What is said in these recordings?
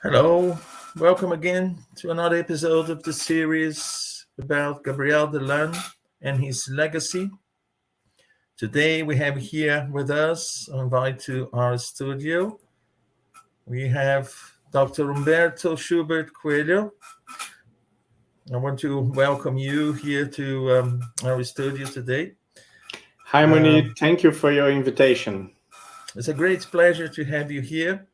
Hello, welcome again to another episode of the series about Gabriel Delanne and his legacy. Today we have here with us, invite to our studio, we have Dr. Humberto Schubert Coelho. I want to welcome you here to our studio today. Hi, Moni. Thank you for your invitation. It's a great pleasure to have you here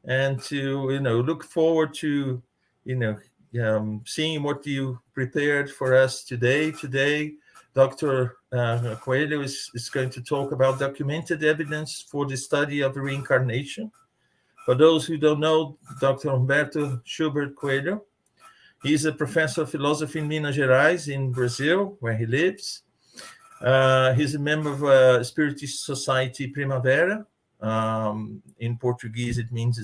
and to look forward to seeing what you prepared for us today. Today, Dr. Coelho is going to talk about documented evidence for the study of reincarnation. For those who don't know, Dr. Humberto Schubert Coelho, he's a professor of philosophy in Minas Gerais in Brazil, where he lives. He's a member of Spiritist Society Primavera. In Portuguese, it means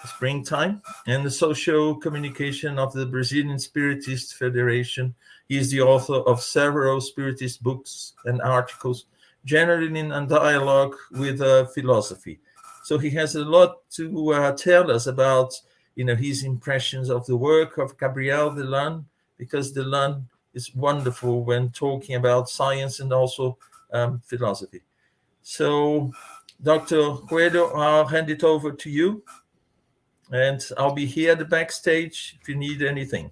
springtime, and the social communication of the Brazilian Spiritist Federation. He is the author of several Spiritist books and articles, generally in a dialogue with philosophy. So he has a lot to tell us about, his impressions of the work of Gabriel Delanne, because Delanne is wonderful when talking about science and also philosophy. So, Dr. Coelho, I'll hand it over to you, and I'll be here at the backstage if you need anything.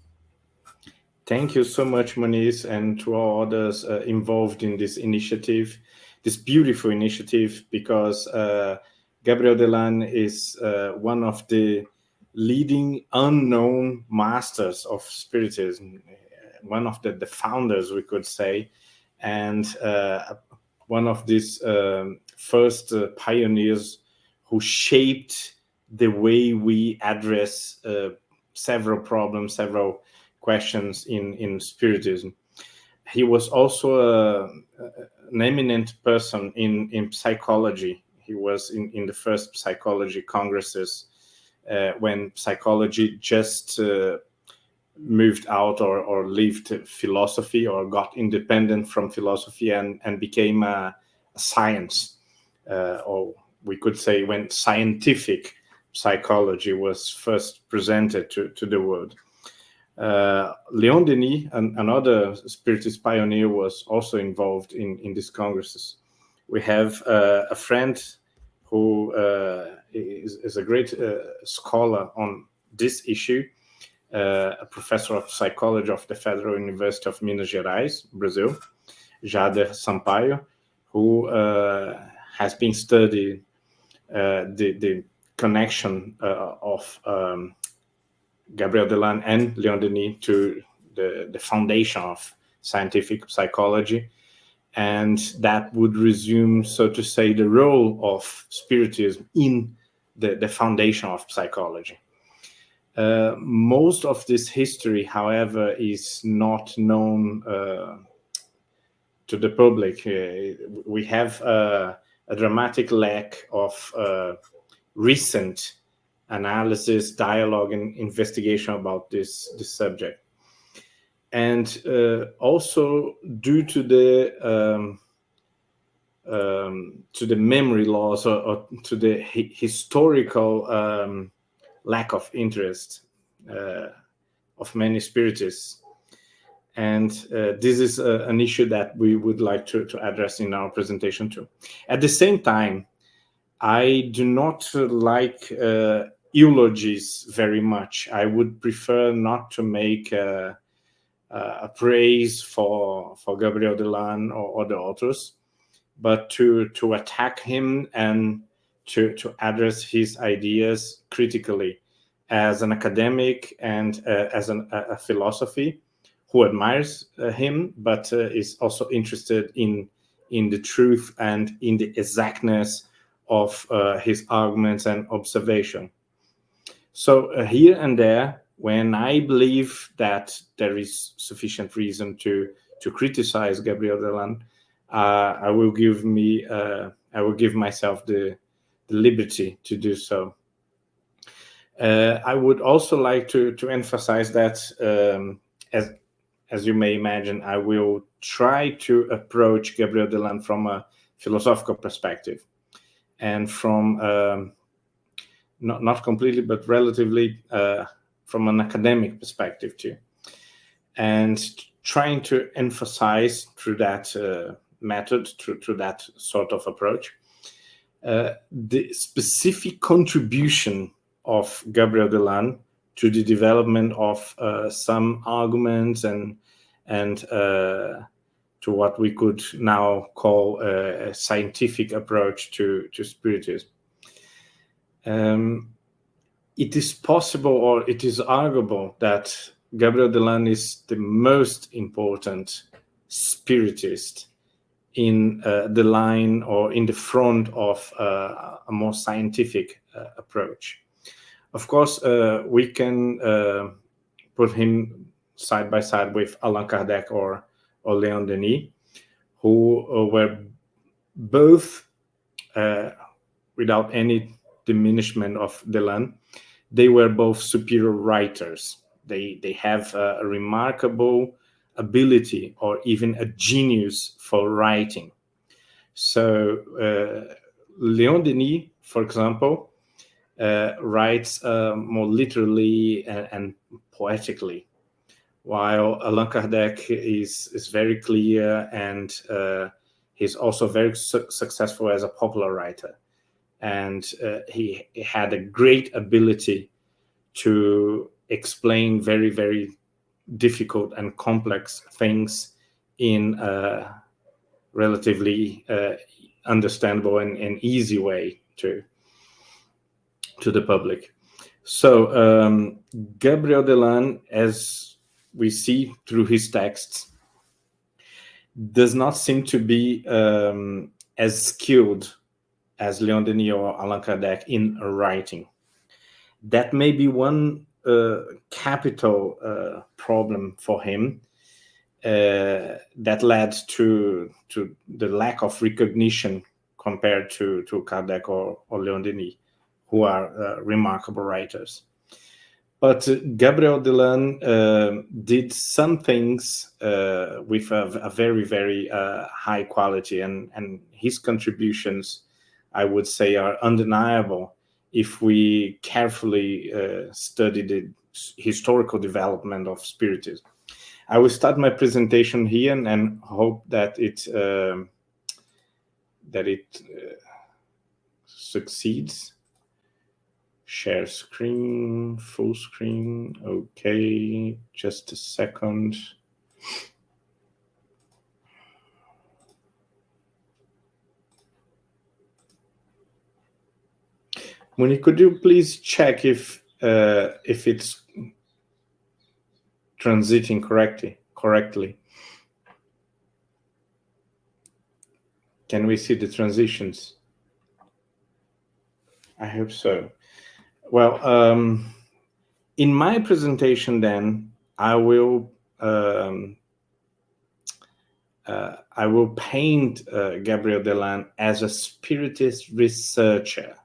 Thank you so much, Moniz, and to all others involved in this initiative, this beautiful initiative, because Gabriel Delanne is one of the leading unknown masters of Spiritism, one of the founders, we could say, and one of these first pioneers who shaped the way we address several problems, several questions in Spiritism. He was also an eminent person in psychology. He was in the first psychology congresses when psychology just moved out or left philosophy or got independent from philosophy and became a science, or we could say when scientific psychology was first presented to the world. Leon Denis, another Spiritist pioneer, was also involved in these congresses. We have a friend who is a great scholar on this issue, a professor of psychology of the Federal University of Minas Gerais, Brazil, Jader Sampaio, who has been studying the connection of Gabriel Delanne and Leon Denis to the foundation of scientific psychology, and that would resume, so to say, the role of Spiritism in the foundation of psychology. Most of this history, however, is not known to the public. We have a dramatic lack of recent analysis, dialogue, and investigation about this subject. And also due to the memory loss or to the historical lack of interest of many spiritists. And this is an issue that we would like to address in our presentation too. At the same time, I do not like eulogies very much. I would prefer not to make a praise for Gabriel Delanne or the authors, but to attack him and to address his ideas critically as an academic and as a philosophy who admires him, but is also interested in the truth and in the exactness of his arguments and observation. So here and there, when I believe that there is sufficient reason to criticize Gabriel Delanne, I will give myself the liberty to do so. I would also like to emphasize that, as you may imagine, I will try to approach Gabriel Delanne from a philosophical perspective and from not completely, but relatively from an academic perspective too, and trying to emphasize through that method, through that sort of approach, the specific contribution of Gabriel Delanne to the development of some arguments and to what we could now call a scientific approach to Spiritism. It is possible, or it is arguable, that Gabriel Delanne is the most important Spiritist in the line or in the front of a more scientific approach. Of course, we can put him side by side with Allan Kardec or Leon Denis, who were both, without any diminishment of Delanne, they were both superior writers. They have a remarkable ability or even a genius for writing. So Leon Denis, for example, writes more literally and poetically, while Allan Kardec is very clear, and he's also very successful as a popular writer. And he had a great ability to explain very, very difficult and complex things in a relatively understandable and easy way to the public. So Gabriel Delanne, as we see through his texts, does not seem to be as skilled as Leon Denis or Allan Kardec in writing. That may be one capital problem for him that led to the lack of recognition compared to Kardec or Leon Denis, who are remarkable writers. But Gabriel Delanne did some things with a very, very high quality, and his contributions, I would say, are undeniable if we carefully study the historical development of Spiritism. I will start my presentation here and hope that it succeeds. Share screen, full screen. Okay, just a second. Monique, could you please check if it's transiting correctly? Can we see the transitions? I hope so. Well, in my presentation, then I will paint Gabriel Delanne as a Spiritist researcher.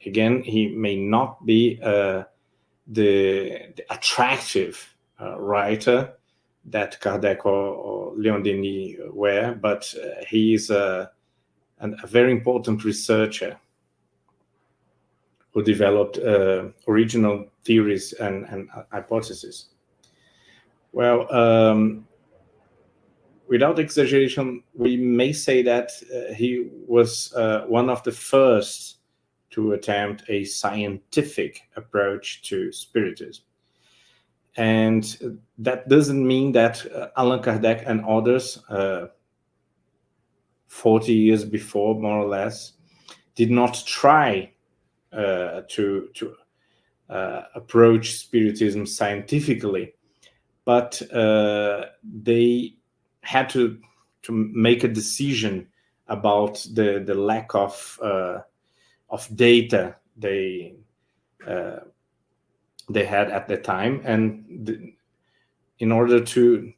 Again, he may not be the attractive writer that Kardec or Leon Denis were, but he is a very important researcher who developed original theories and hypotheses. Well, without exaggeration, we may say that he was one of the first to attempt a scientific approach to Spiritism. And that doesn't mean that Allan Kardec and others, 40 years before, more or less, did not try to approach Spiritism scientifically, but they had to make a decision about the lack of data they had at the time, and in order to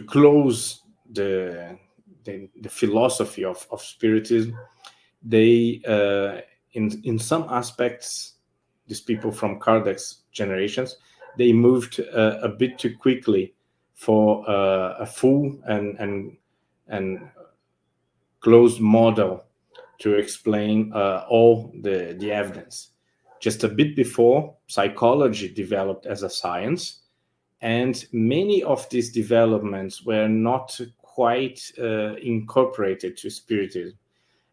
close the philosophy of Spiritism, they in some aspects, these people from Kardec's generations, they moved a bit too quickly for a full and closed model to explain all the evidence. Just a bit before, psychology developed as a science, and many of these developments were not quite incorporated to Spiritism.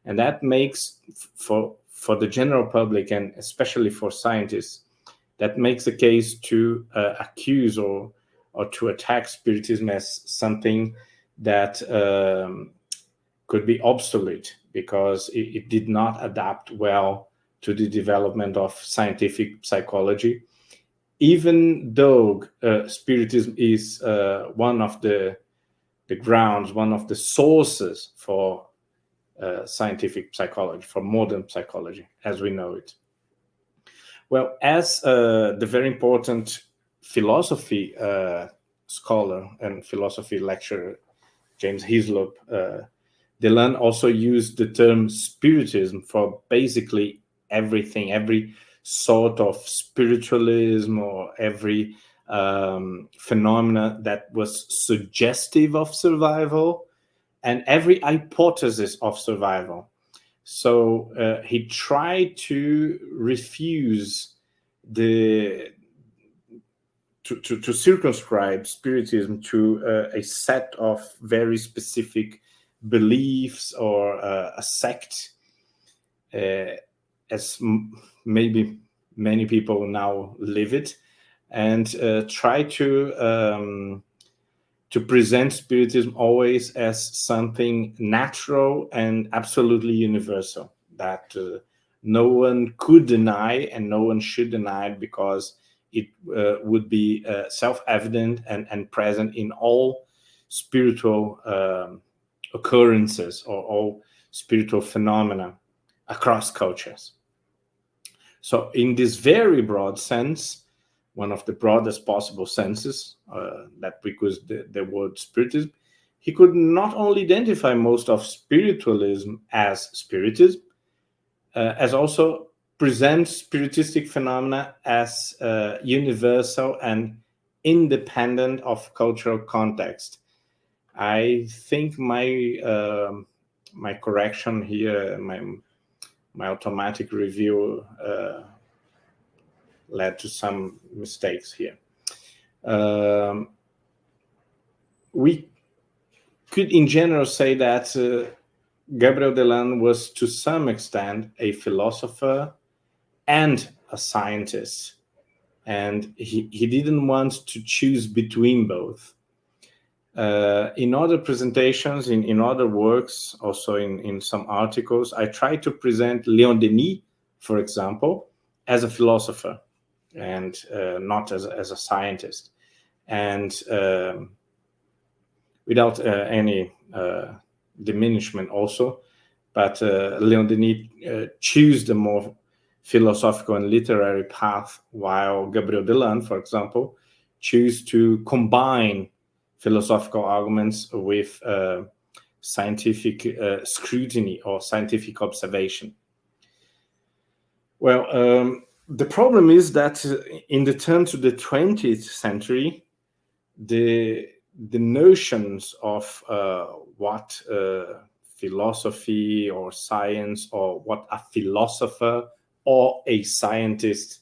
And that makes, for the general public, and especially for scientists, that makes the case to accuse or to attack Spiritism as something that could be obsolete because it did not adapt well to the development of scientific psychology, even though Spiritism is one of the grounds, one of the sources for scientific psychology, for modern psychology as we know it. Well, as the very important philosophy scholar and philosophy lecturer James Hislop, Delanne also used the term Spiritism for basically everything, every sort of spiritualism or every phenomena that was suggestive of survival and every hypothesis of survival. So he tried to refuse to circumscribe Spiritism to a set of very specific beliefs or a sect, as maybe many people now live it, and try to present Spiritism always as something natural and absolutely universal, that no one could deny and no one should deny it because it would be self-evident and present in all spiritual occurrences or all spiritual phenomena across cultures. So in this very broad sense, one of the broadest possible senses that we could the word Spiritism, he could not only identify most of spiritualism as Spiritism, as also present spiritistic phenomena as universal and independent of cultural context. I think my my correction here, my automatic review led to some mistakes here. We could in general say that Gabriel Delanne was to some extent a philosopher and a scientist, and he didn't want to choose between both. In other presentations, in other works, also in some articles, I try to present Leon Denis, for example, as a philosopher and not as a scientist. And without any diminishment also, but Leon Denis chose the more philosophical and literary path, while Gabriel Delanne, for example, chose to combine philosophical arguments with scientific scrutiny or scientific observation. Well, the problem is that in the turn to the 20th century, the notions of what philosophy or science or what a philosopher or a scientist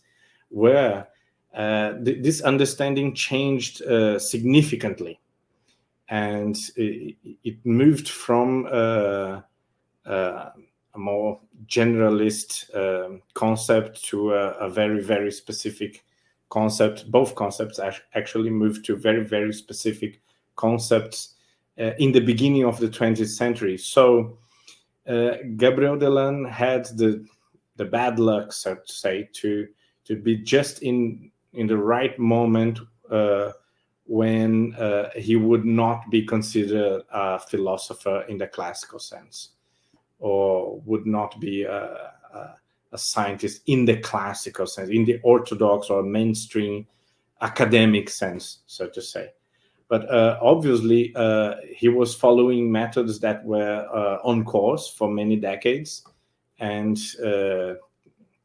were, this understanding changed significantly. And it moved from a more generalist concept to a very, very specific concept. Both concepts actually moved to very, very specific concepts in the beginning of the 20th century. So Gabriel Delanne had the bad luck, so to say, to be just in the right moment when he would not be considered a philosopher in the classical sense, or would not be a scientist in the classical sense, in the orthodox or mainstream academic sense, so to say. But obviously, he was following methods that were on course for many decades. And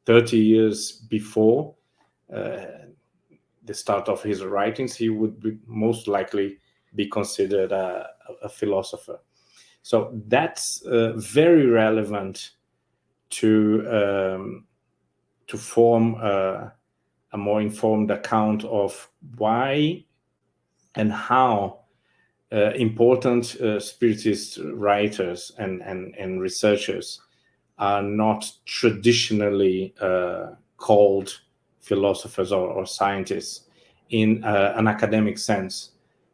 30 years before the start of his writings, he would be most likely be considered a philosopher. So that's very relevant to form a more informed account of why and how important spiritist writers and researchers are not traditionally called philosophers or scientists in an academic sense,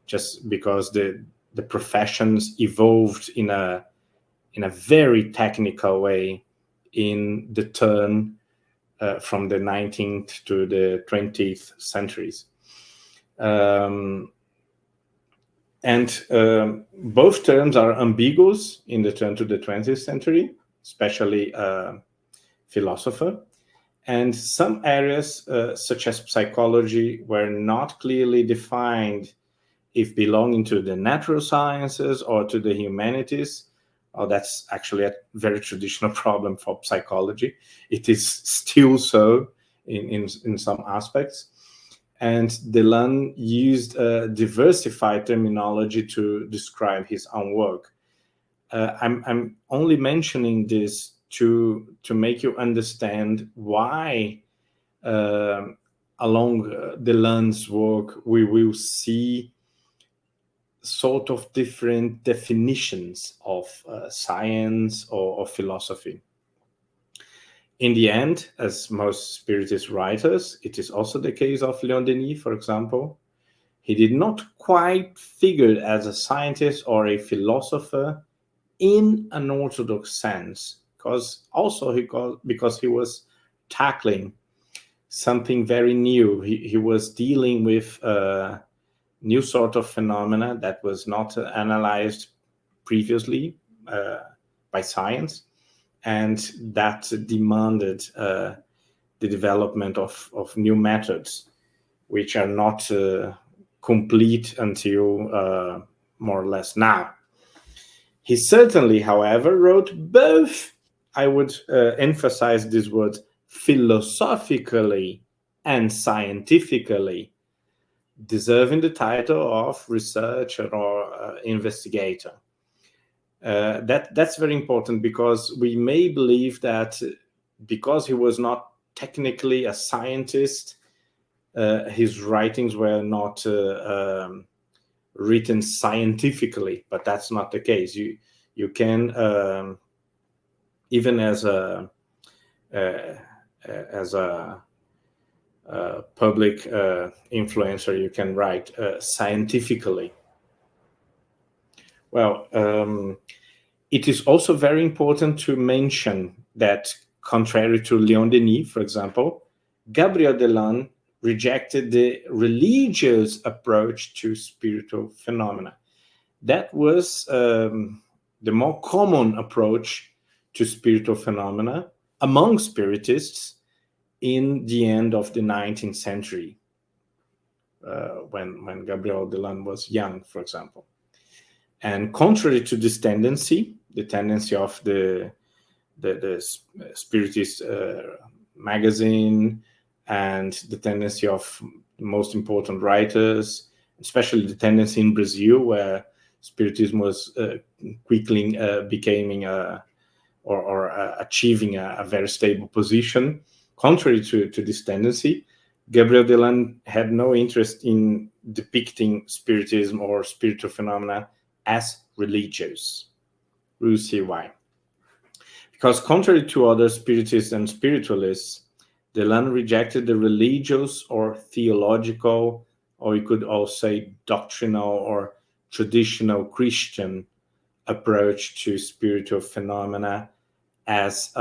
just because the professions evolved in a very technical way in the turn from the 19th to the 20th centuries. And both terms are ambiguous in the turn to the 20th century, especially philosopher. And some areas, such as psychology, were not clearly defined if belonging to the natural sciences or to the humanities. Oh, that's actually a very traditional problem for psychology. It is still so in some aspects. And Delanne used diversified terminology to describe his own work. I'm only mentioning this to make you understand why along Delanne's work we will see sort of different definitions of science or philosophy. In the end, as most Spiritist writers, it is also the case of Leon Denis, for example. He did not quite figure as a scientist or a philosopher in an orthodox sense, because he was tackling something very new. He was dealing with a new sort of phenomena that was not analyzed previously by science, and that demanded the development of new methods, which are not complete until more or less now. He certainly, however, wrote both, I would emphasize this word, philosophically and scientifically, deserving the title of researcher or investigator. That's very important, because we may believe that because he was not technically a scientist, his writings were not written scientifically, but that's not the case. You can even as a public influencer, you can write scientifically. Well, it is also very important to mention that, contrary to Leon Denis, for example, Gabriel Delanne rejected the religious approach to spiritual phenomena. That was the more common approach to spiritual phenomena among spiritists in the end of the 19th century, when Gabriel Delanne was young, for example. And contrary to this tendency, the tendency of the Spiritist magazine and the tendency of the most important writers, especially the tendency in Brazil, where Spiritism was quickly becoming or achieving a very stable position. Contrary to this tendency, Gabriel Delanne had no interest in depicting Spiritism or spiritual phenomena as religious. We'll see why. Because contrary to other Spiritists and spiritualists, Delanne rejected the religious or theological, or you could also say doctrinal or traditional Christian approach to spiritual phenomena as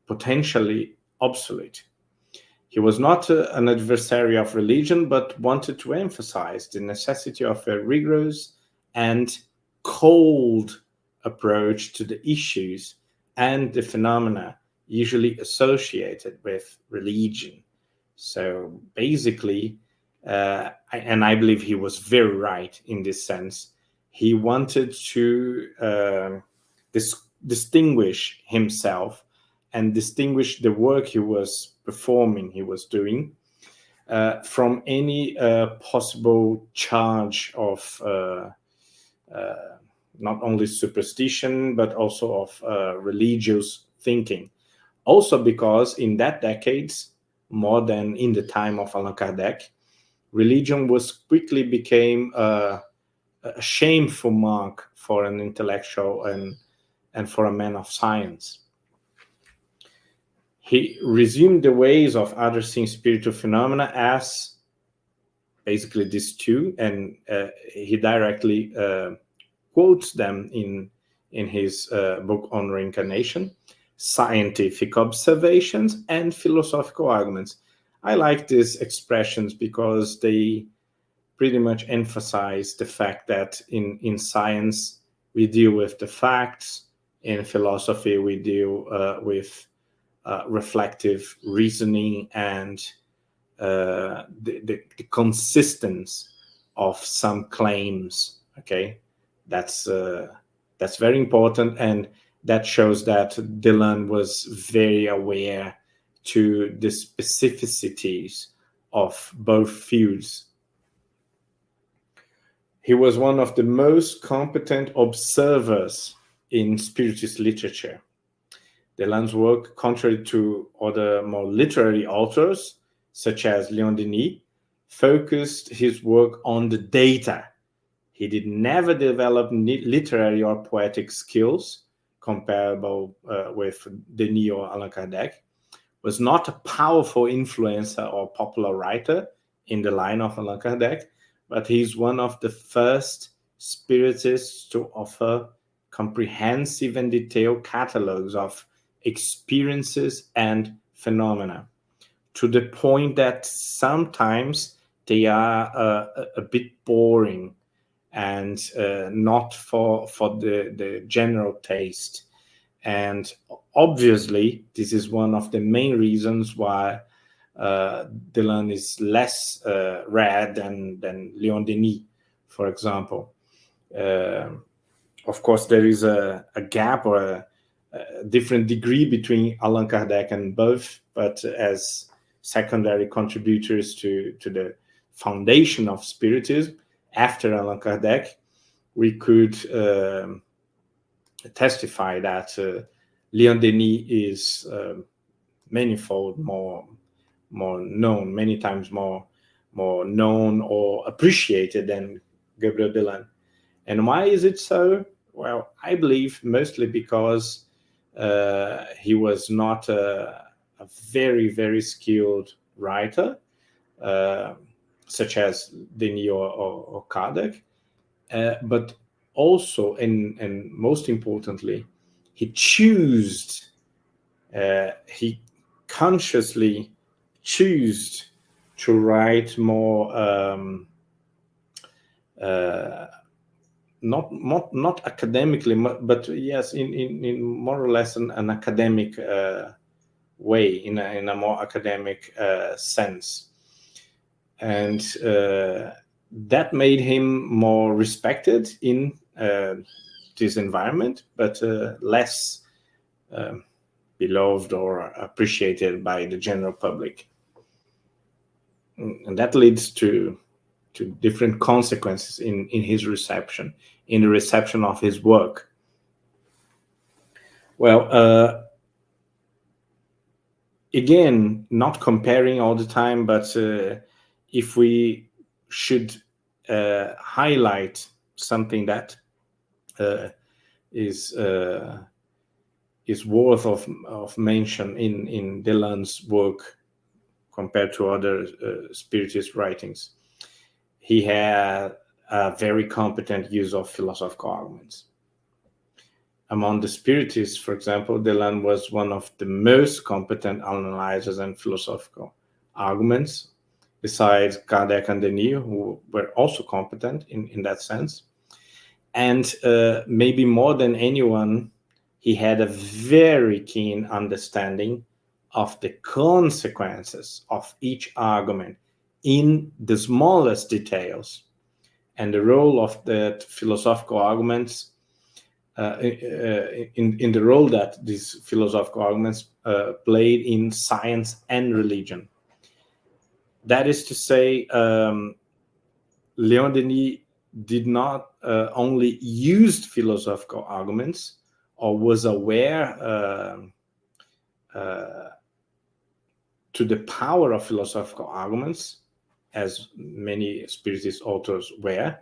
potentially obsolete. He was not an adversary of religion, but wanted to emphasize the necessity of a rigorous and cold approach to the issues and the phenomena usually associated with religion. So basically, and I believe he was very right in this sense, he wanted to distinguish himself and distinguish the work he was performing, he was doing, from any possible charge of not only superstition, but also of religious thinking, Also because in that decades, more than in the time of Allan Kardec, religion was quickly became a shameful mark for an intellectual and for a man of science. He resumed the ways of addressing spiritual phenomena as basically these two, and he directly quotes them in his book on reincarnation: scientific observations and philosophical arguments. I like these expressions because they pretty much emphasize the fact that in science we deal with the facts, in philosophy we deal with reflective reasoning and the consistency of some claims. Okay, that's very important, and that shows that Delanne was very aware to the specificities of both fields. He was one of the most competent observers in Spiritist literature. Delanne's work, contrary to other more literary authors, such as Leon Denis, focused his work on the data. He did never develop literary or poetic skills comparable with Denis or Allan Kardec, was not a powerful influencer or popular writer in the line of Allan Kardec, but he's one of the first spiritists to offer comprehensive and detailed catalogs of experiences and phenomena, to the point that sometimes they are a bit boring and not for the general taste. And obviously, this is one of the main reasons why Delanne is less read than Leon Denis, for example. Of course, there is a gap or a different degree between Allan Kardec and both, but as secondary contributors to the foundation of Spiritism after Allan Kardec, we could testify that Leon Denis is manifold more known, many times more known or appreciated than Gabriel Delanne. And why is it so? Well, I believe mostly because he was not a very, very skilled writer, such as Denis or Kardec, but also, and most importantly, he consciously chose to write more not academically, but yes, in more or less an academic way, in a more academic sense, and that made him more respected in this environment, but less beloved or appreciated by the general public. And that leads to different consequences in his reception, in the reception of his work. Well, again, not comparing all the time, but if we should highlight something that is worth of mention in Delanne's work compared to other Spiritist writings, he had a very competent use of philosophical arguments. Among the Spiritists, for example, Delanne was one of the most competent analyzers and philosophical arguments, besides Kardec and Denis, who were also competent in that sense. And maybe more than anyone, he had a very keen understanding of the consequences of each argument in the smallest details, and the role of the philosophical arguments in the role that these philosophical arguments played in science and religion. That is to say, Leon Denis did not only use philosophical arguments or was aware to the power of philosophical arguments, as many Spiritist authors were,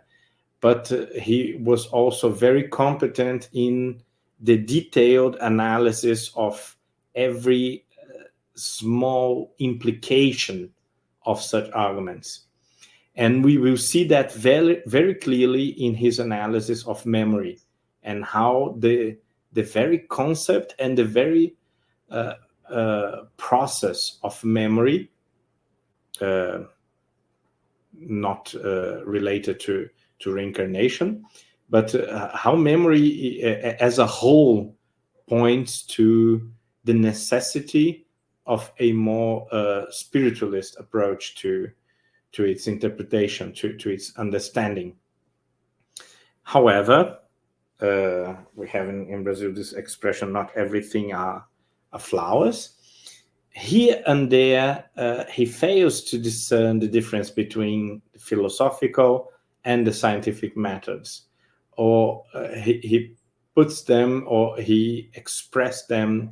but he was also very competent in the detailed analysis of every small implication of such arguments. And we will see that very, very clearly in his analysis of memory, and how the very concept and the very process of memory, not related to reincarnation, but how memory as a whole points to the necessity of a more spiritualist approach to its interpretation, to its understanding. However, we have in Brazil this expression, not everything are flowers. Here and there, he fails to discern the difference between the philosophical and the scientific methods, or he puts them, or he expressed them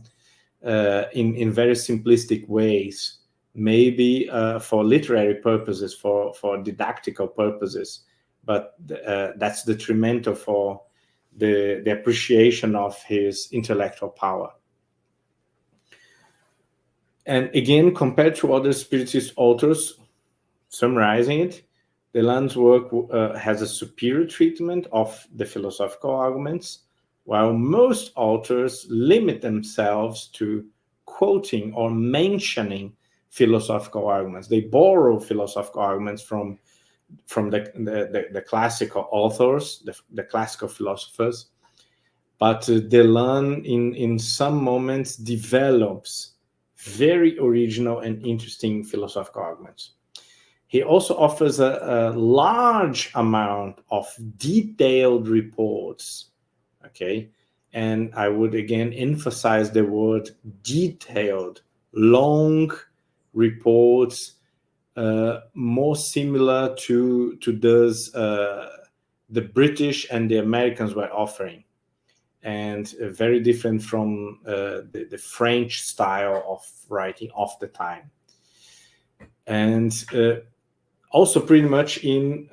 in very simplistic ways, maybe for literary purposes, for didactical purposes, but that's detrimental for the appreciation of his intellectual power. And again, compared to other Spiritist authors, summarizing it, Delanne's work has a superior treatment of the philosophical arguments, while most authors limit themselves to quoting or mentioning philosophical arguments. They borrow philosophical arguments from the classical authors, the classical philosophers, but Delanne in some moments develops very original and interesting philosophical arguments. He also offers a large amount of detailed reports, okay? And I would again emphasize the word detailed, long reports, more similar to those the British and the Americans were offering, and very different from the French style of writing of the time. And also pretty much in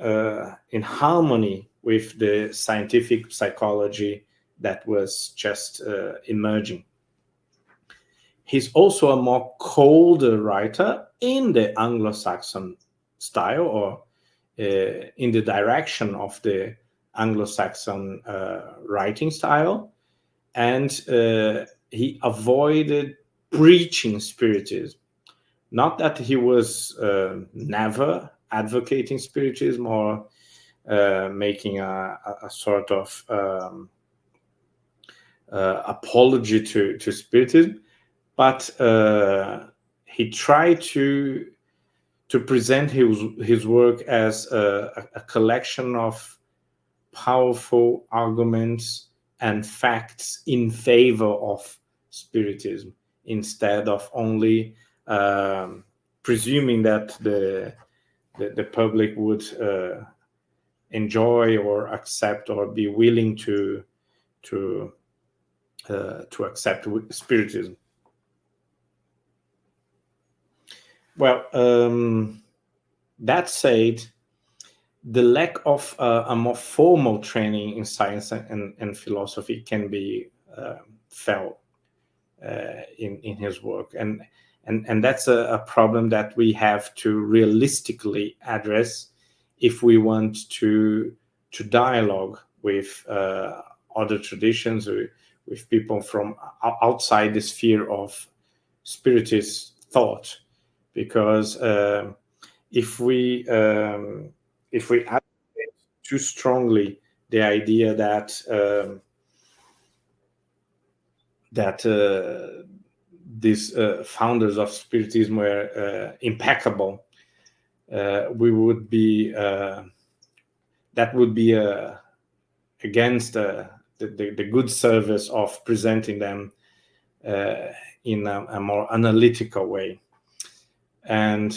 harmony with the scientific psychology that was just emerging. He's also a more colder writer in the Anglo-Saxon style, or in the direction of the Anglo-Saxon writing style. And he avoided preaching Spiritism. Not that he was never advocating Spiritism or making a sort of apology to Spiritism, but he tried to present his work as a collection of powerful arguments and facts in favor of Spiritism, instead of only presuming that the public would enjoy or accept or be willing to accept Spiritism. Well, that said, the lack of a more formal training in science and philosophy can be felt in his work, and that's a problem that we have to realistically address if we want to dialogue with other traditions, or with people from outside the sphere of Spiritist thought, because if we advocate too strongly the idea that these founders of Spiritism were impeccable, we would be that would be against the good service of presenting them in a more analytical way. And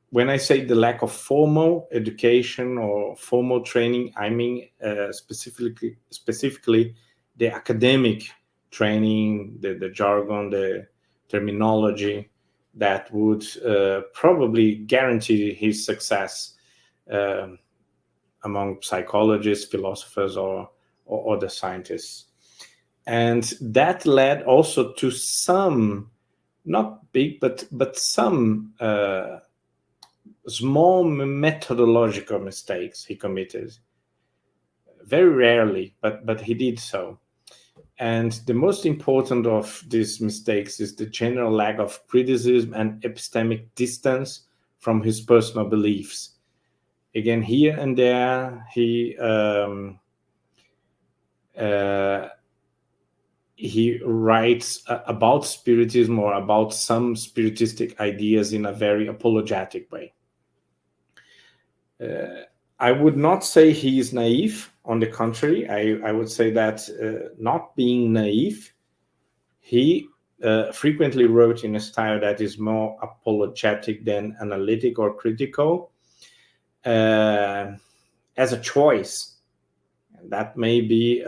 when I say the lack of formal education or formal training, I mean specifically the academic training, the jargon, the terminology that would probably guarantee his success among psychologists, philosophers, or other scientists. And that led also to some, not big, but some small methodological mistakes he committed. Very rarely, but he did so. And the most important of these mistakes is the general lack of criticism and epistemic distance from his personal beliefs. Again, here and there, he writes about spiritism or about some spiritistic ideas in a very apologetic way. I would not say he is naive. On the contrary, I would say that not being naive, he frequently wrote in a style that is more apologetic than analytic or critical, as a choice. And that may be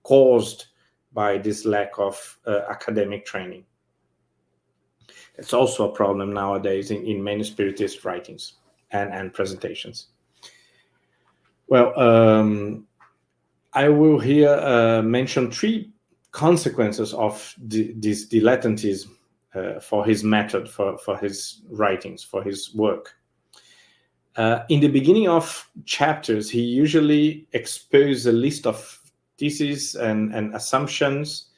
caused by this lack of academic training. It's also a problem nowadays in many spiritist writings and presentations. Well, I will here mention three consequences of this dilettantism for his method, for his writings, for his work. In the beginning of chapters, he usually exposes a list of theses and assumptions,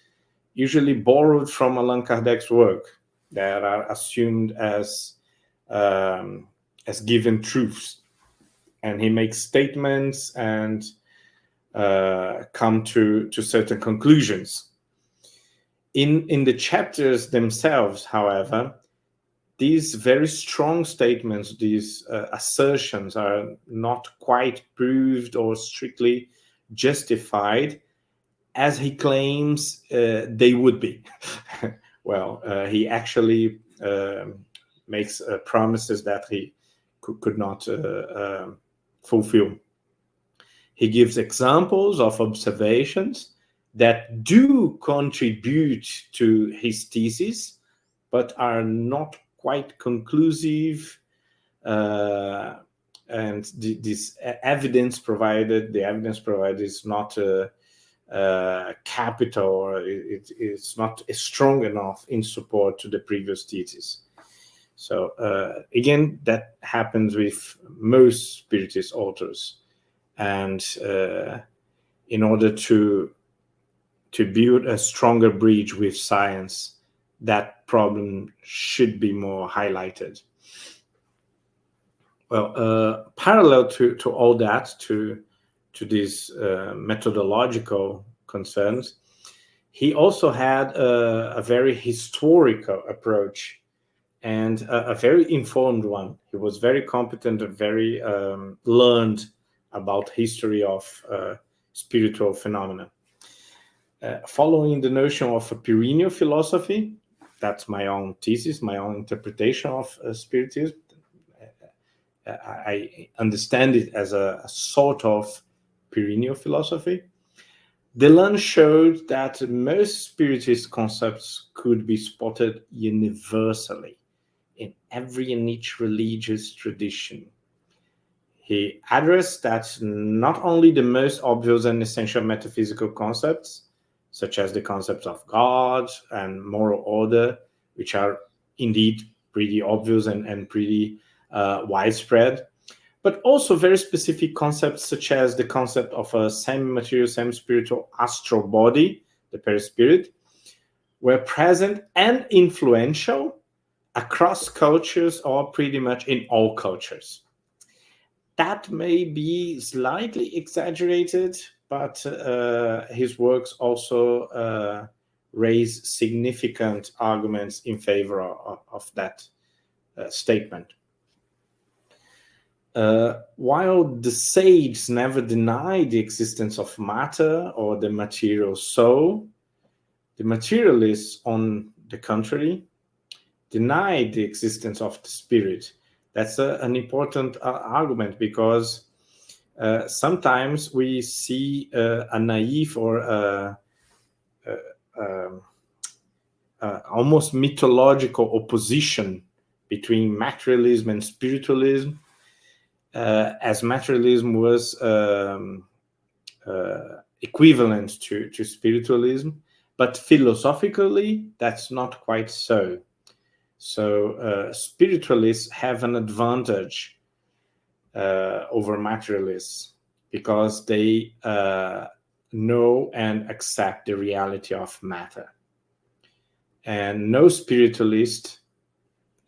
usually borrowed from Allan Kardec's work, that are assumed as given truths. And he makes statements and come to certain conclusions. In the chapters themselves, however, these very strong statements, these assertions are not quite proved or strictly justified as he claims they would be. Well, he actually makes promises that he could not fulfill. He gives examples of observations that do contribute to his thesis, but are not quite conclusive. And this evidence provided, is not capital, or it's not strong enough in support to the previous thesis. So again, that happens with most Spiritist authors. And in order to build a stronger bridge with science, that problem should be more highlighted. Well, parallel to all that, to these methodological concerns, he also had a very historical approach, and a very informed one. He was very competent and very learned about history of spiritual phenomena. Following the notion of a perennial philosophy, that's my own thesis, my own interpretation of spiritism. I understand it as a sort of perennial philosophy. Delanne showed that most spiritist concepts could be spotted universally in every and each religious tradition. He addressed that not only the most obvious and essential metaphysical concepts, such as the concepts of God and moral order, which are indeed pretty obvious and pretty widespread, but also very specific concepts such as the concept of a semi-material, semi-spiritual astral body, the perispirit, were present and influential across cultures, or pretty much in all cultures. That may be slightly exaggerated, but his works also raise significant arguments in favor of that statement. While the sages never denied the existence of matter or the material soul, the materialists, on the contrary, denied the existence of the spirit. That's an important argument, because sometimes we see a naive or almost mythological opposition between materialism and spiritualism, as materialism was equivalent to spiritualism, but philosophically that's not quite so. So spiritualists have an advantage over materialists because they know and accept the reality of matter. And no spiritualist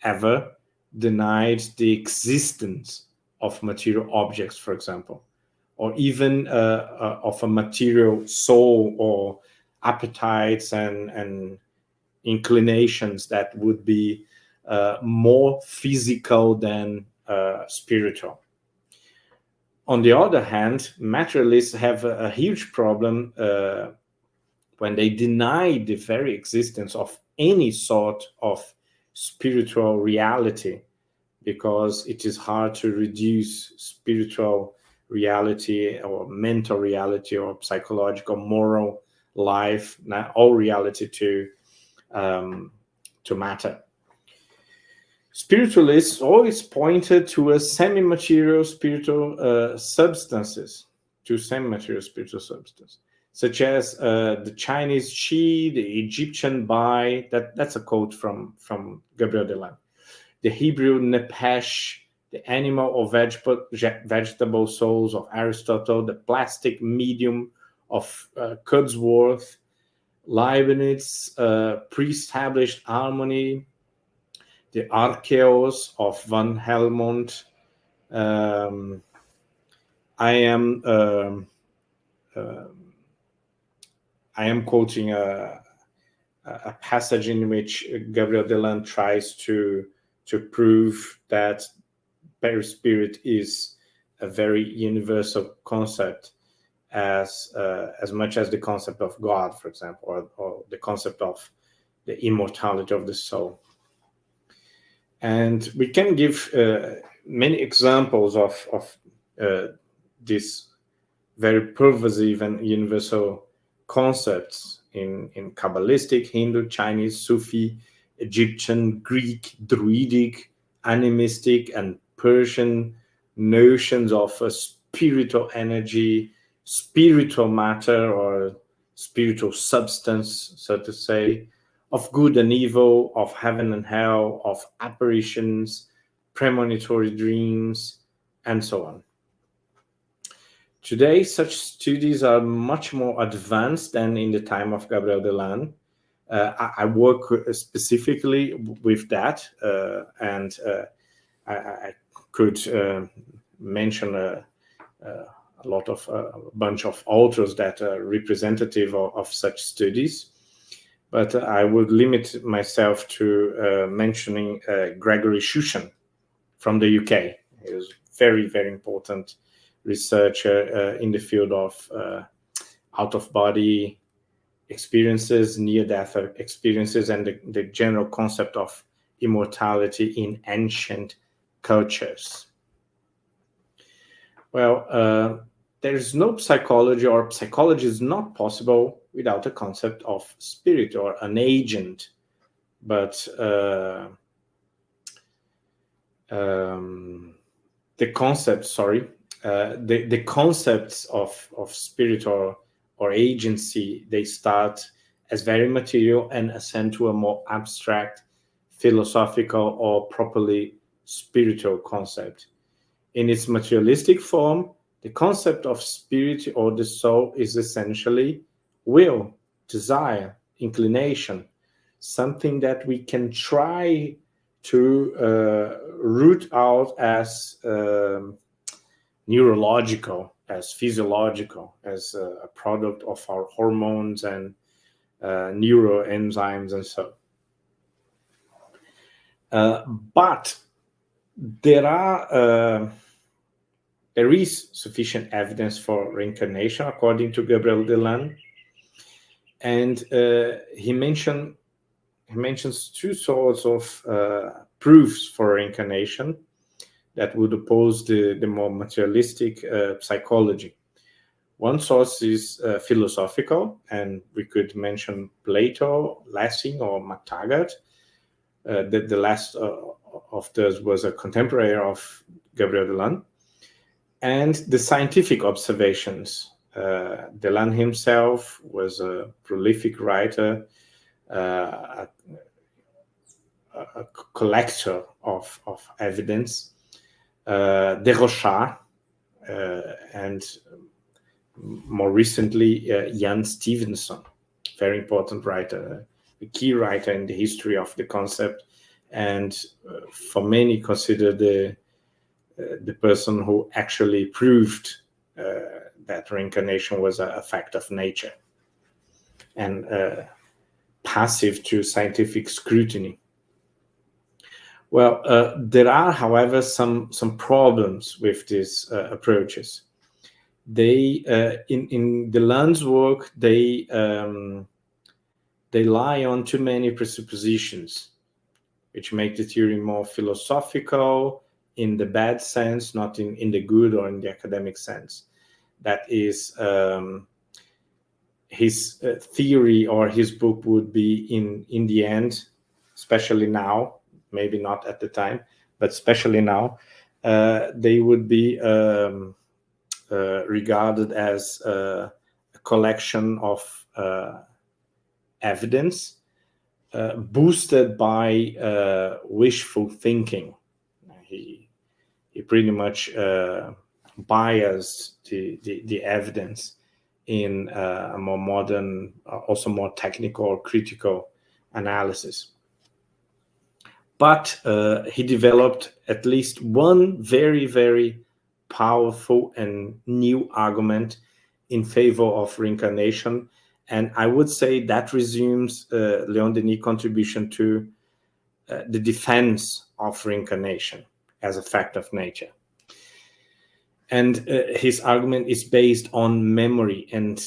ever denied the existence of material objects, for example, or even of a material soul or appetites and inclinations that would be more physical than spiritual. On the other hand, materialists have a huge problem when they deny the very existence of any sort of spiritual reality, because it is hard to reduce spiritual reality or mental reality or psychological, moral life, all reality to matter. Spiritualists always pointed to a semi-material spiritual substances, such as the Chinese Qi, the Egyptian Bai. That's a quote from Gabriel Delanne. The Hebrew Nepesh, the animal or vegetable souls of Aristotle, the plastic medium of Wordsworth, Leibniz, pre-established harmony, the Archeos of Van Helmont. I am quoting a passage in which Gabriel Delanne tries to prove that perispirit is a very universal concept, as much as the concept of God, for example, or the concept of the immortality of the soul. And we can give many examples of these very pervasive and universal concepts in Kabbalistic, Hindu, Chinese, Sufi, Egyptian, Greek, Druidic, animistic, and Persian notions of a spiritual energy, spiritual matter, or spiritual substance, so to say, of good and evil, of heaven and hell, of apparitions, premonitory dreams, and so on. Today, such studies are much more advanced than in the time of Gabriel Delanne. I work specifically with that, and I could mention a bunch of authors that are representative of such studies. But I would limit myself to mentioning Gregory Shushan from the UK. He was very, very important researcher in the field of out-of-body experiences, near-death experiences, and the general concept of immortality in ancient cultures. Well, there's no psychology, or psychology is not possible without a concept of spirit or an agent. But the concepts of spirit or agency, they start as very material and ascend to a more abstract, philosophical, or properly spiritual concept. In its materialistic form, the concept of spirit or the soul is essentially will, desire, inclination, something that we can try to root out as neurological, as physiological, as a product of our hormones and neuroenzymes and so. But there is sufficient evidence for reincarnation, according to Gabriel Delanne, and he mentions two sorts of proofs for reincarnation that would oppose the more materialistic psychology. One source is philosophical, and we could mention Plato, Lessing, or MacTaggart. The last of those was a contemporary of Gabriel Delanne. And the scientific observations. Delanne himself was a prolific writer, a collector of evidence. Desrochers, and more recently, Jan Stevenson, very important writer, a key writer in the history of the concept, and for many considered the person who actually proved that reincarnation was a fact of nature and passive to scientific scrutiny. Well, there are, however, some problems with these approaches. They, in Delanne's work, they lie on too many presuppositions, which make the theory more philosophical in the bad sense, not in the good or in the academic sense. That is, his theory or his book would be in the end, especially now, maybe not at the time, but especially now, they would be regarded as a collection of evidence boosted by wishful thinking. He pretty much biased the evidence in a more modern, also more technical or critical analysis. But he developed at least one very, very powerful and new argument in favor of reincarnation. And I would say that resumes Leon Denis' contribution to the defense of reincarnation as a fact of nature. And his argument is based on memory and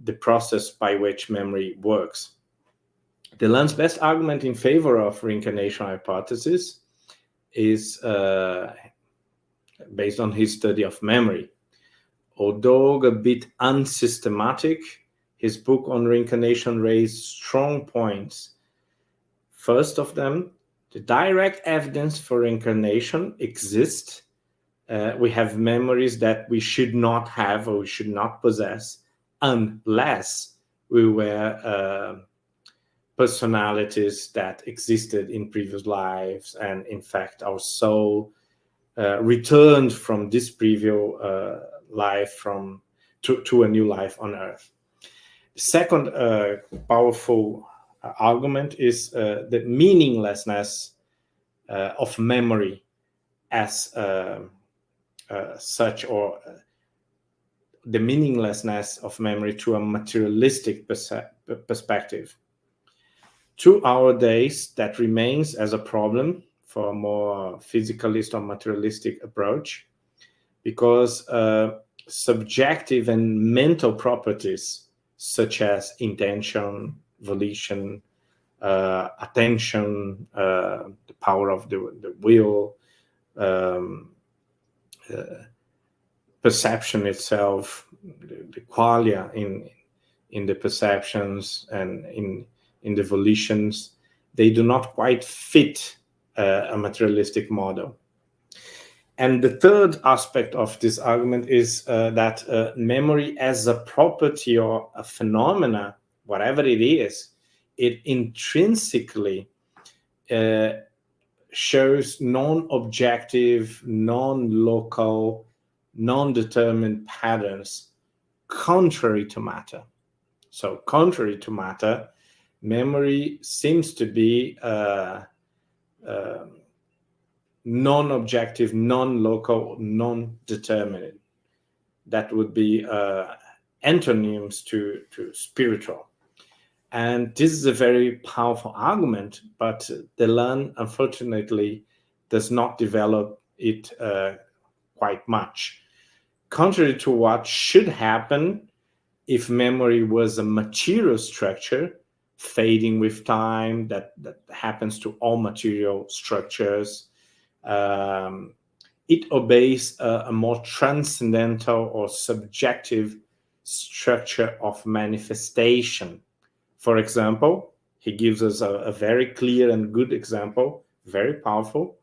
the process by which memory works. Delanne's best argument in favor of reincarnation hypothesis is based on his study of memory. Although a bit unsystematic, his book on reincarnation raised strong points. First of them, the direct evidence for reincarnation exists. We have memories that we should not have or we should not possess unless we were personalities that existed in previous lives, and in fact our soul returned from this previous life to a new life on earth. The second powerful argument is the meaninglessness of memory as such, or the meaninglessness of memory to a materialistic perspective. To our days, that remains as a problem for a more physicalist or materialistic approach, because subjective and mental properties such as intention, volition, attention, the power of the will, perception itself, the qualia in the perceptions and in the volitions, they do not quite fit a materialistic model. And the third aspect of this argument is that memory as a property or a phenomena, whatever it is, it intrinsically shows non-objective, non-local, non-determined patterns contrary to matter. So contrary to matter, memory seems to be non-objective, non-local, non-determined. That would be antonyms to spiritual. And this is a very powerful argument, but Delanne, unfortunately, does not develop it quite much. Contrary to what should happen if memory was a material structure, fading with time, that happens to all material structures, it obeys a more transcendental or subjective structure of manifestation. For example, he gives us a very clear and good example, very powerful.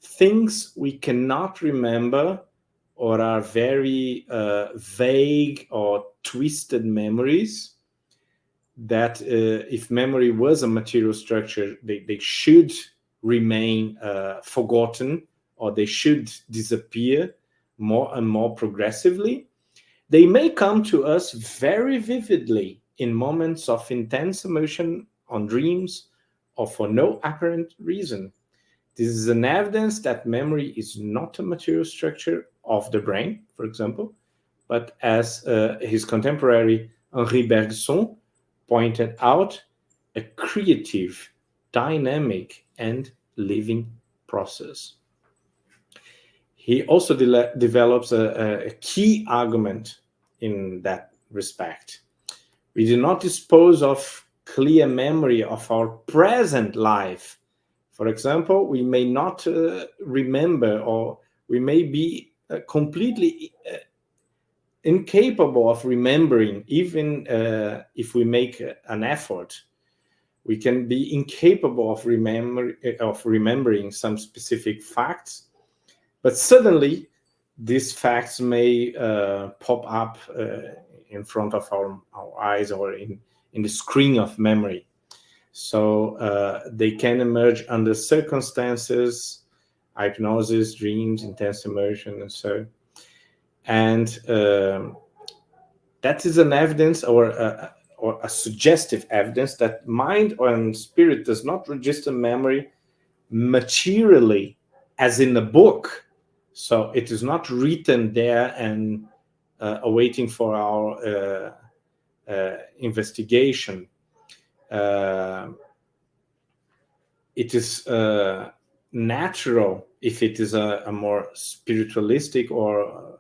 Things we cannot remember or are very vague or twisted memories that if memory was a material structure, they should remain forgotten, or they should disappear more and more progressively. They may come to us very vividly in moments of intense emotion, on dreams, or for no apparent reason. This is an evidence that memory is not a material structure of the brain, for example, but as his contemporary Henri Bergson pointed out, a creative, dynamic, and living process. He also develops a key argument in that respect. We do not dispose of clear memory of our present life. For example, we may not remember, or we may be completely incapable of remembering, even if we make an effort. We can be incapable of remembering some specific facts, but suddenly these facts may pop up in front of our eyes, or in the screen of memory. So they can emerge under circumstances, hypnosis, dreams, intense immersion, and so. And that is an evidence, or a suggestive evidence, that mind and spirit does not register memory materially as in a book. So it is not written there and awaiting for our investigation. It is natural if it is a more spiritualistic or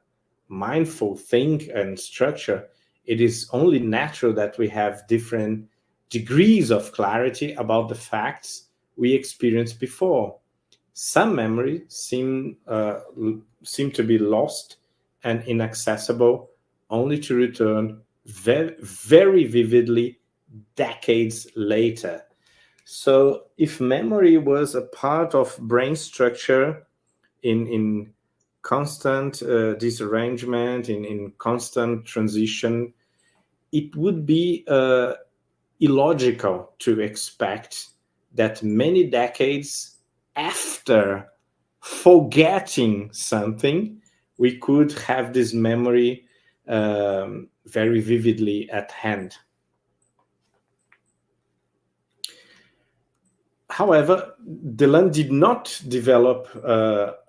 mindful thing and structure. It is only natural that we have different degrees of clarity about the facts we experienced before. Some memories seem to be lost and inaccessible, only to return very, very vividly decades later. So if memory was a part of brain structure in constant disarrangement, in constant transition, it would be illogical to expect that many decades after forgetting something, we could have this memory very vividly at hand. However, Delanne did not develop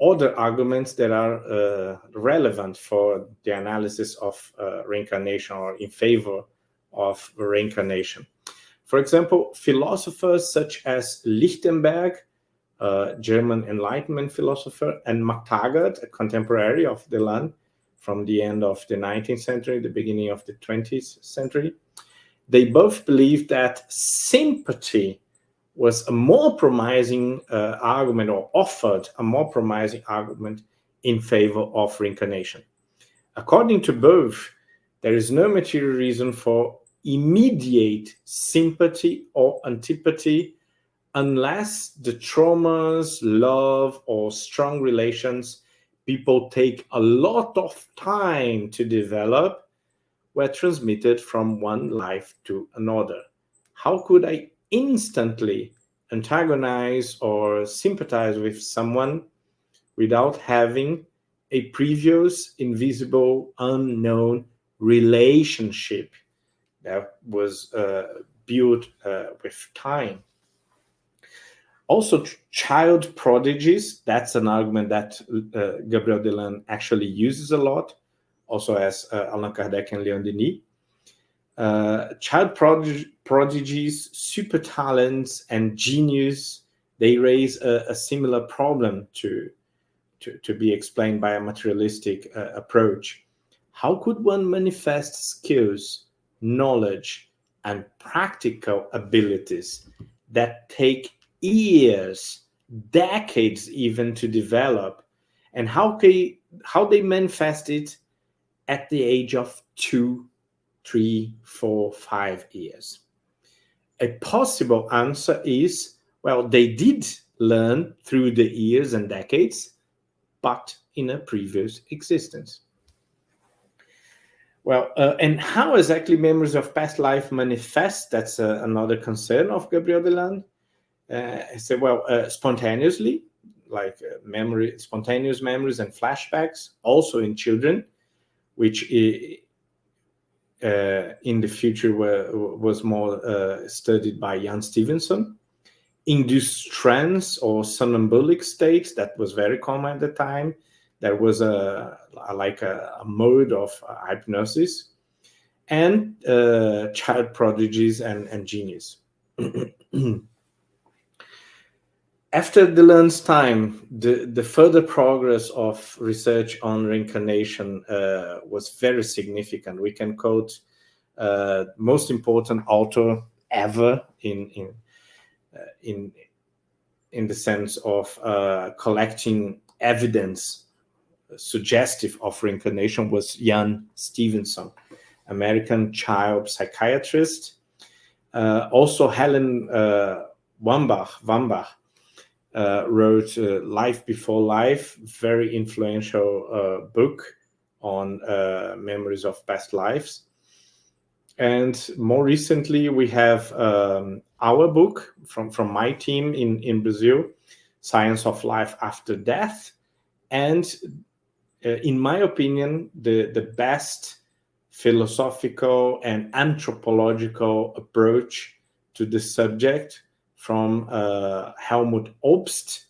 other arguments that are relevant for the analysis of reincarnation, or in favor of reincarnation. For example, philosophers such as Lichtenberg, a German Enlightenment philosopher, and MacTaggart, a contemporary of Delanne from the end of the 19th century, the beginning of the 20th century, they both believed that sympathy was a more promising argument, or offered a more promising argument in favor of reincarnation. According to both, there is no material reason for immediate sympathy or antipathy unless the traumas, love, or strong relations people take a lot of time to develop were transmitted from one life to another. How could I instantly antagonize or sympathize with someone without having a previous invisible, unknown relationship that was built with time? Also, child prodigies, that's an argument that Gabriel Delanne actually uses a lot, also as Allan Kardec and Leon Denis. Child prodigies, super talents, and genius, they raise a similar problem to be explained by a materialistic approach. How could one manifest skills, knowledge, and practical abilities that take years, decades even, to develop, and how they manifest it at the age of 2, 3, 4, 5 years. A possible answer is, well, they did learn through the years and decades, but in a previous existence. Well, and how exactly memories of past life manifest? That's another concern of Gabriel Delanne. He said, well, spontaneously, like spontaneous memories and flashbacks, also in children, which in the future was more studied by Jan Stevenson. Induced trance or somnambulic states, that was very common at the time. There was a mode of hypnosis, and child prodigies and genius. After Delanne's time, the further progress of research on reincarnation was very significant. We can quote most important author ever in the sense of collecting evidence suggestive of reincarnation was Jan Stevenson, American child psychiatrist. Also Helen Wambach wrote Life Before Life, very influential book on memories of past lives. And more recently, we have our book from my team in Brazil, Science of Life After Death. And in my opinion, the best philosophical and anthropological approach to the subject from Helmut Obst,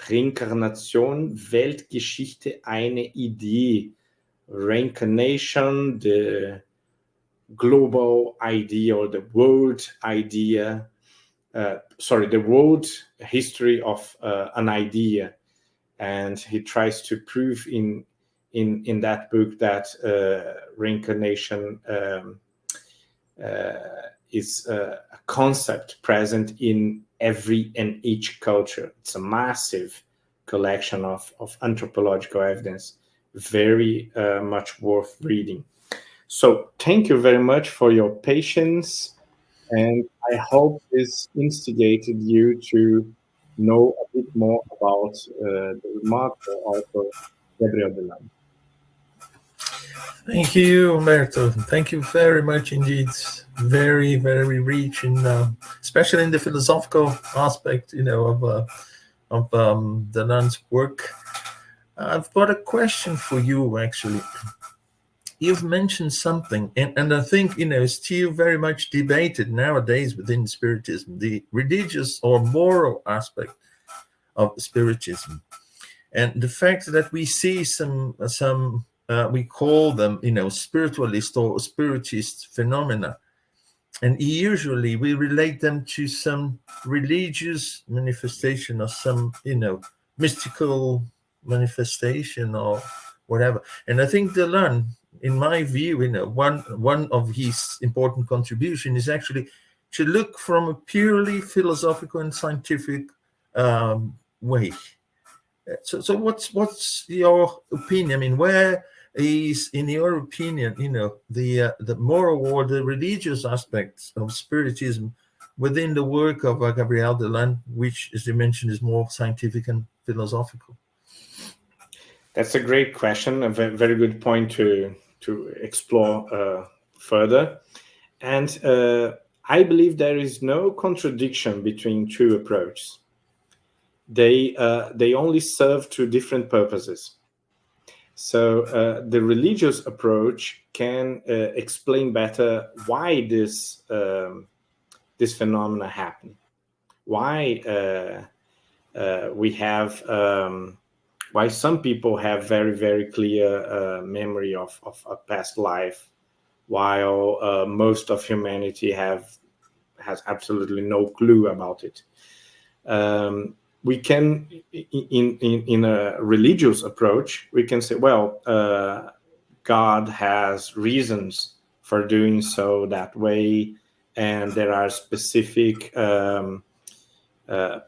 Reincarnation, Weltgeschichte, eine Idee, Reincarnation, the global idea or the world idea, the world history of an idea. And he tries to prove in that book that reincarnation is a concept present in every and each culture. It's a massive collection of anthropological evidence, very much worth reading. So thank you very much for your patience, and I hope this instigated you to know a bit more about the remarkable author Gabriel Delanne. Thank you, Humberto. Thank you very much indeed. Very, very rich, in, especially in the philosophical aspect, of Delanne's work. I've got a question for you, actually. You've mentioned something, and I think, it's still very much debated nowadays within Spiritism, the religious or moral aspect of Spiritism. And the fact that we see some we call them, spiritualist or spiritist phenomena. And usually we relate them to some religious manifestation or some, mystical manifestation or whatever. And I think Delanne, in my view, one of his important contribution is actually to look from a purely philosophical and scientific way. So what's your opinion? I mean, where is, in your opinion, the moral or the religious aspects of Spiritism within the work of Gabriel Delanne, which, as you mentioned, is more scientific and philosophical? That's a great question, a very good point to explore further. And I believe there is no contradiction between two approaches. They only serve two different purposes. So the religious approach can explain better why this phenomena happen, why we have why some people have very, very clear memory of a past life, while most of humanity has absolutely no clue about it. We can, in a religious approach, we can say, well, God has reasons for doing so that way, and there are specific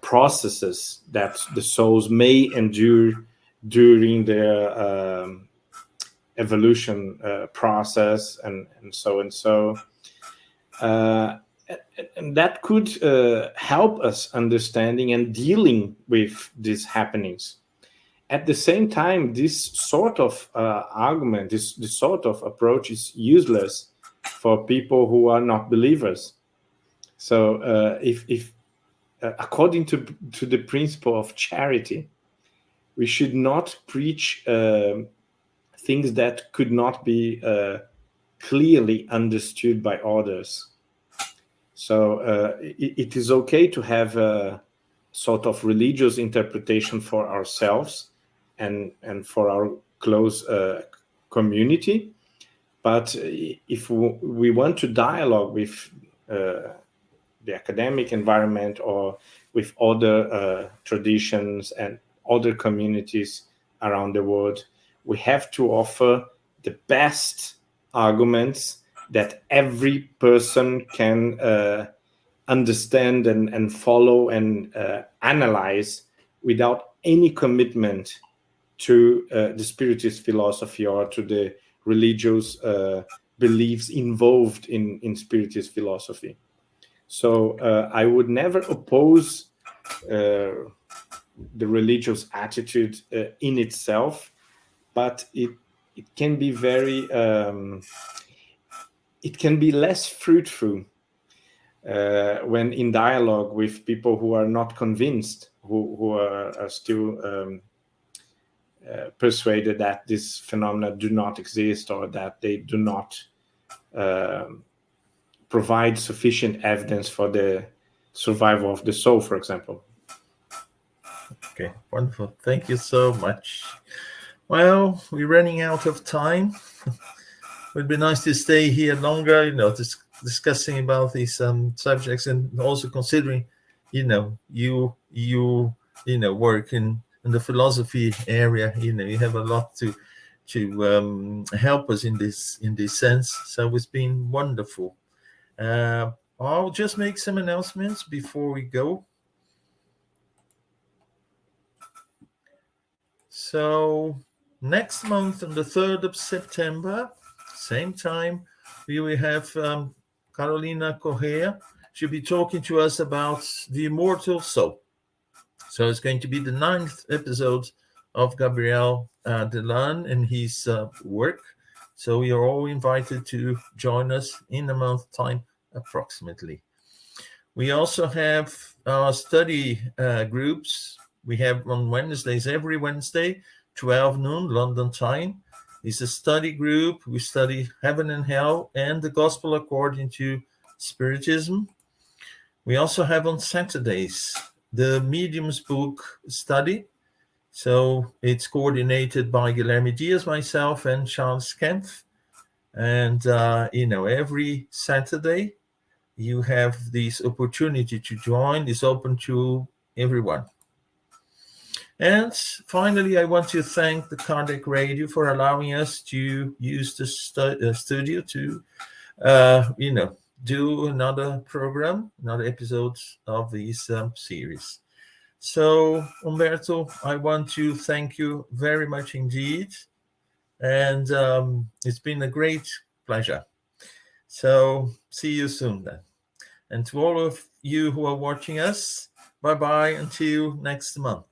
processes that the souls may endure during their evolution process, and so and so. And that could help us understanding and dealing with these happenings. At the same time, this sort of argument, this sort of approach is useless for people who are not believers. So if according to the principle of charity, we should not preach things that could not be clearly understood by others. So it is okay to have a sort of religious interpretation for ourselves and for our close community. But if we want to dialogue with the academic environment or with other traditions and other communities around the world, we have to offer the best arguments that every person can understand and follow and analyze without any commitment to the spiritist philosophy or to the religious beliefs involved in spiritist philosophy. So I would never oppose the religious attitude in itself, but it can be very it can be less fruitful when in dialogue with people who are not convinced, who are still persuaded that these phenomena do not exist, or that they do not provide sufficient evidence for the survival of the soul, for example. Okay, wonderful. Thank you so much. Well, we're running out of time. It would be nice to stay here longer, discussing about these subjects, and also considering, you work in the philosophy area. You have a lot to help us in this sense. So it's been wonderful. I'll just make some announcements before we go. So next month, on the 3rd of September, same time, we will have Carolina Correa. She'll be talking to us about the immortal soul. So it's going to be the 9th episode of Gabriel Delanne and his work. So we are all invited to join us in a month's time, approximately. We also have our study groups. We have on Wednesdays, every Wednesday, 12 noon, London time. It's a study group. We study heaven and hell and the gospel according to Spiritism. We also have on Saturdays the Medium's Book study. So it's coordinated by Guilherme Dias, myself, and Charles Kempf. And, every Saturday, you have this opportunity to join. It's open to everyone. And finally, I want to thank the Kardec Radio for allowing us to use the studio to, do another program, another episode of this series. So, Humberto, I want to thank you very much indeed. And it's been a great pleasure. So, see you soon then. And to all of you who are watching us, bye-bye until next month.